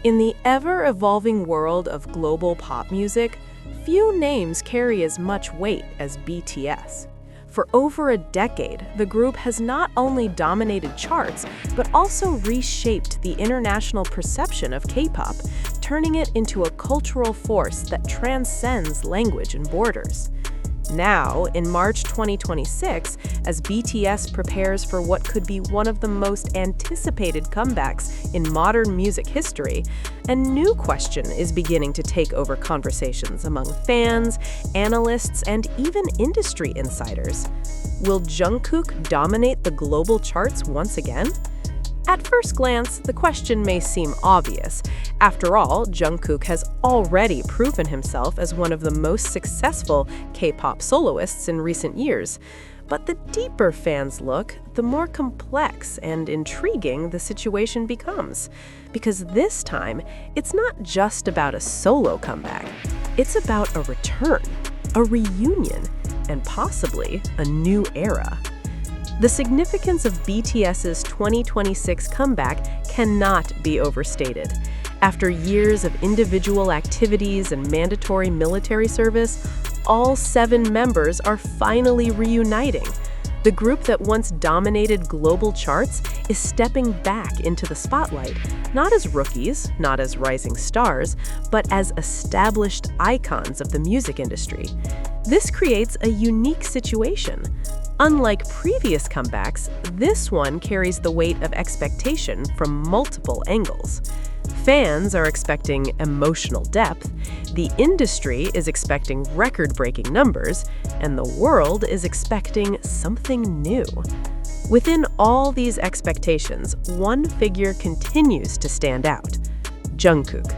In the ever-evolving world of global pop music, few names carry as much weight as BTS. For over a decade, the group has not only dominated charts, but also reshaped the international perception of K-pop, turning it into a cultural force that transcends language and borders. Now, in March 2026, as BTS prepares for what could be one of the most anticipated comebacks in modern music history, a new question is beginning to take over conversations among fans, analysts, and even industry insiders. Will Jungkook dominate the global charts once again? At first glance, the question may seem obvious. After all, Jungkook has already proven himself as one of the most successful K-pop soloists in recent years. But the deeper fans look, the more complex and intriguing the situation becomes. Because this time, it's not just about a solo comeback. It's about a return, a reunion, and possibly a new era. The significance of BTS's 2026 comeback cannot be overstated. After years of individual activities and mandatory military service, all 7 members are finally reuniting. The group that once dominated global charts is stepping back into the spotlight, not as rookies, not as rising stars, but as established icons of the music industry. This creates a unique situation. Unlike previous comebacks, this one carries the weight of expectation from multiple angles. Fans are expecting emotional depth, the industry is expecting record-breaking numbers, and the world is expecting something new. Within all these expectations, one figure continues to stand out: Jungkook.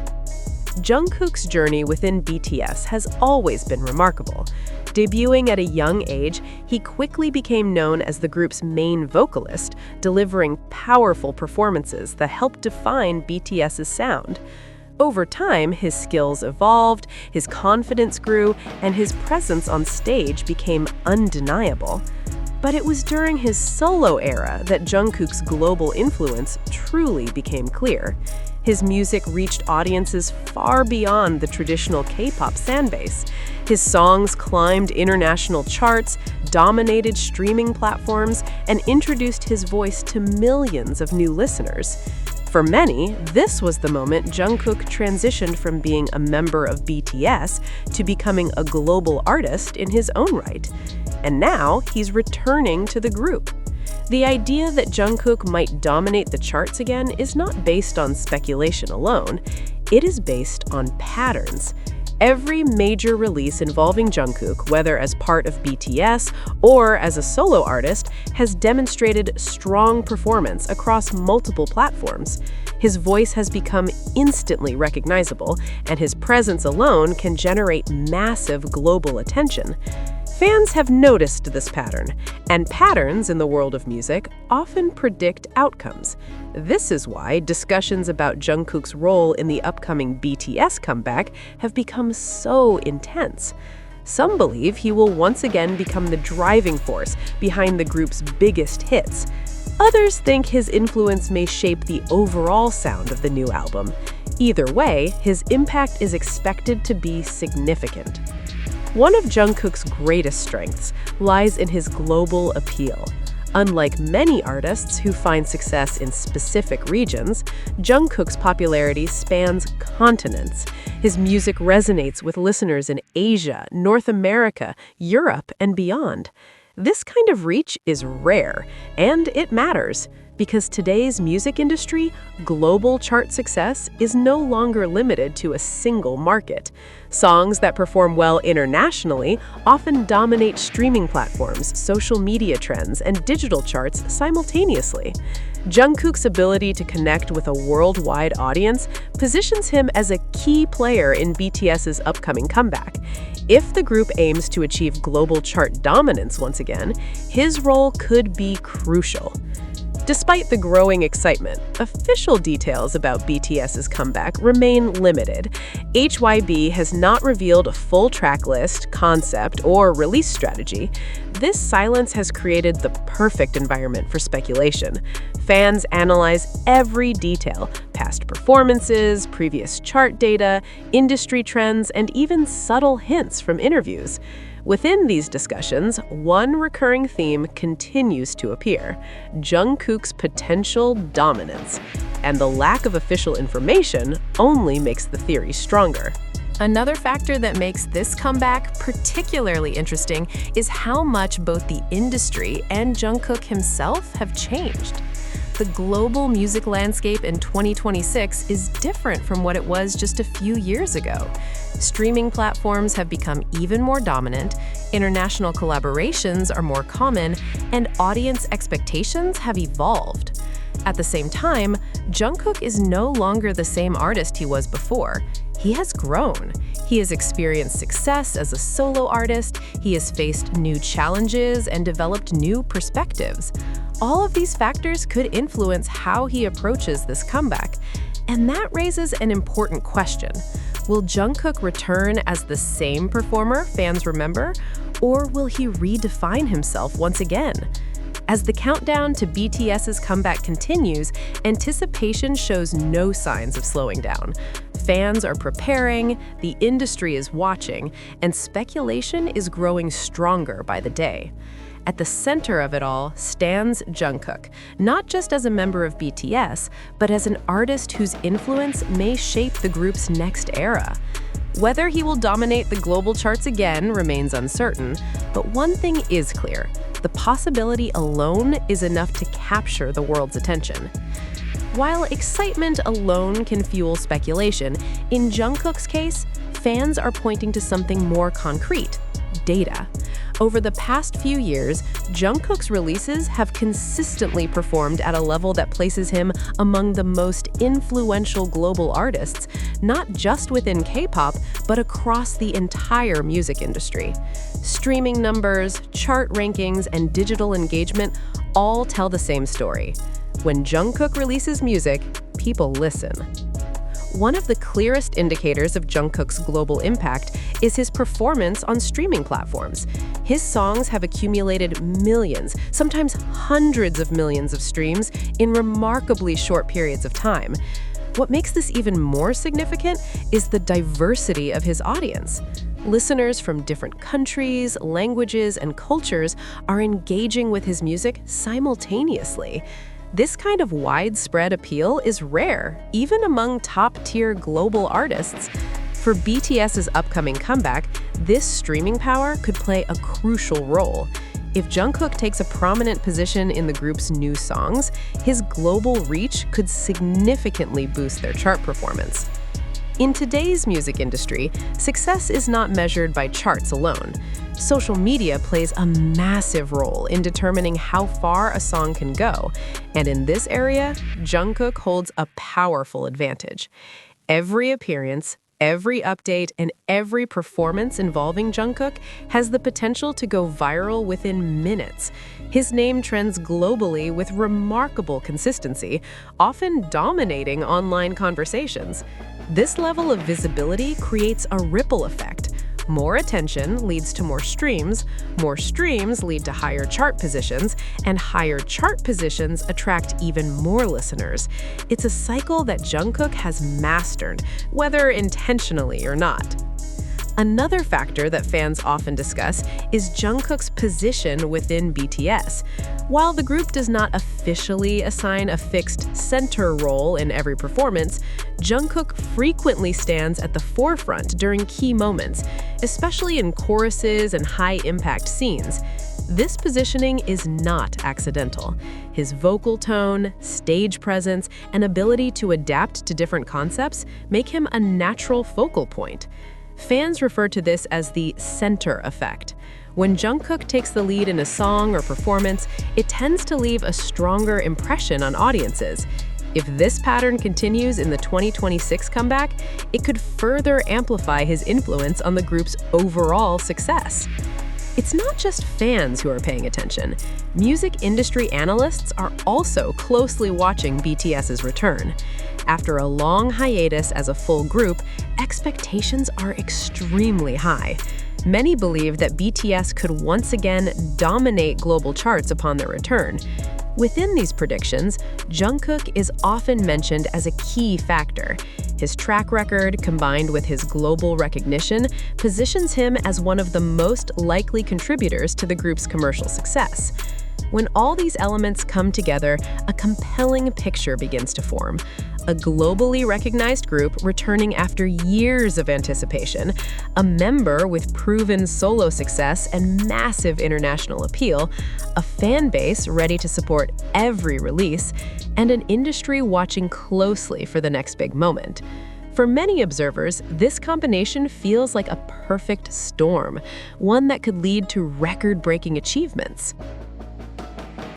Jungkook's journey within BTS has always been remarkable. Debuting at a young age, he quickly became known as the group's main vocalist, delivering powerful performances that helped define BTS's sound. Over time, his skills evolved, his confidence grew, and his presence on stage became undeniable. But it was during his solo era that Jungkook's global influence truly became clear. His music reached audiences far beyond the traditional K-pop fanbase. His songs climbed international charts, dominated streaming platforms, and introduced his voice to millions of new listeners. For many, this was the moment Jungkook transitioned from being a member of BTS to becoming a global artist in his own right. And now, he's returning to the group. The idea that Jungkook might dominate the charts again is not based on speculation alone. It is based on patterns. Every major release involving Jungkook, whether as part of BTS or as a solo artist, has demonstrated strong performance across multiple platforms. His voice has become instantly recognizable, and his presence alone can generate massive global attention. Fans have noticed this pattern, and patterns in the world of music often predict outcomes. This is why discussions about Jungkook's role in the upcoming BTS comeback have become so intense. Some believe he will once again become the driving force behind the group's biggest hits. Others think his influence may shape the overall sound of the new album. Either way, his impact is expected to be significant. One of Jungkook's greatest strengths lies in his global appeal. Unlike many artists who find success in specific regions, Jungkook's popularity spans continents. His music resonates with listeners in Asia, North America, Europe, and beyond. This kind of reach is rare, and it matters, because today's music industry, global chart success is no longer limited to a single market. Songs that perform well internationally often dominate streaming platforms, social media trends, and digital charts simultaneously. Jungkook's ability to connect with a worldwide audience positions him as a key player in BTS's upcoming comeback. If the group aims to achieve global chart dominance once again, his role could be crucial. Despite the growing excitement, official details about BTS's comeback remain limited. HYB has not revealed a full track list, concept, or release strategy. This silence has created the perfect environment for speculation. Fans analyze every detail: past performances, previous chart data, industry trends, and even subtle hints from interviews. Within these discussions, one recurring theme continues to appear: Jungkook's potential dominance. And the lack of official information only makes the theory stronger. Another factor that makes this comeback particularly interesting is how much both the industry and Jungkook himself have changed. The global music landscape in 2026 is different from what it was just a few years ago. Streaming platforms have become even more dominant, international collaborations are more common, and audience expectations have evolved. At the same time, Jungkook is no longer the same artist he was before. He has grown. He has experienced success as a solo artist, he has faced new challenges and developed new perspectives. All of these factors could influence how he approaches this comeback. And that raises an important question. Will Jungkook return as the same performer fans remember, or will he redefine himself once again? As the countdown to BTS's comeback continues, anticipation shows no signs of slowing down. Fans are preparing, the industry is watching, and speculation is growing stronger by the day. At the center of it all stands Jungkook, not just as a member of BTS, but as an artist whose influence may shape the group's next era. Whether he will dominate the global charts again remains uncertain, but one thing is clear: the possibility alone is enough to capture the world's attention. While excitement alone can fuel speculation, in Jungkook's case, fans are pointing to something more concrete: data. Over the past few years, Jungkook's releases have consistently performed at a level that places him among the most influential global artists, not just within K-pop, but across the entire music industry. Streaming numbers, chart rankings, and digital engagement all tell the same story. When Jungkook releases music, people listen. One of the clearest indicators of Jungkook's global impact is his performance on streaming platforms. His songs have accumulated millions, sometimes hundreds of millions of streams in remarkably short periods of time. What makes this even more significant is the diversity of his audience. Listeners from different countries, languages, and cultures are engaging with his music simultaneously. This kind of widespread appeal is rare, even among top-tier global artists. For BTS's upcoming comeback, this streaming power could play a crucial role. If Jungkook takes a prominent position in the group's new songs, his global reach could significantly boost their chart performance. In today's music industry, success is not measured by charts alone. Social media plays a massive role in determining how far a song can go, and in this area, Jungkook holds a powerful advantage. Every appearance, every update, and every performance involving Jungkook has the potential to go viral within minutes. His name trends globally with remarkable consistency, often dominating online conversations. This level of visibility creates a ripple effect. More attention leads to more streams lead to higher chart positions, and higher chart positions attract even more listeners. It's a cycle that Jungkook has mastered, whether intentionally or not. Another factor that fans often discuss is Jungkook's position within BTS. While the group does not officially assign a fixed center role in every performance, Jungkook frequently stands at the forefront during key moments, especially in choruses and high-impact scenes. This positioning is not accidental. His vocal tone, stage presence, and ability to adapt to different concepts make him a natural focal point. Fans refer to this as the center effect. When Jungkook takes the lead in a song or performance, it tends to leave a stronger impression on audiences. If this pattern continues in the 2026 comeback, it could further amplify his influence on the group's overall success. It's not just fans who are paying attention. Music industry analysts are also closely watching BTS's return. After a long hiatus as a full group, expectations are extremely high. Many believe that BTS could once again dominate global charts upon their return. Within these predictions, Jungkook is often mentioned as a key factor. His track record, combined with his global recognition, positions him as one of the most likely contributors to the group's commercial success. When all these elements come together, a compelling picture begins to form. A globally recognized group returning after years of anticipation, a member with proven solo success and massive international appeal, a fan base ready to support every release, and an industry watching closely for the next big moment. For many observers, this combination feels like a perfect storm, one that could lead to record-breaking achievements.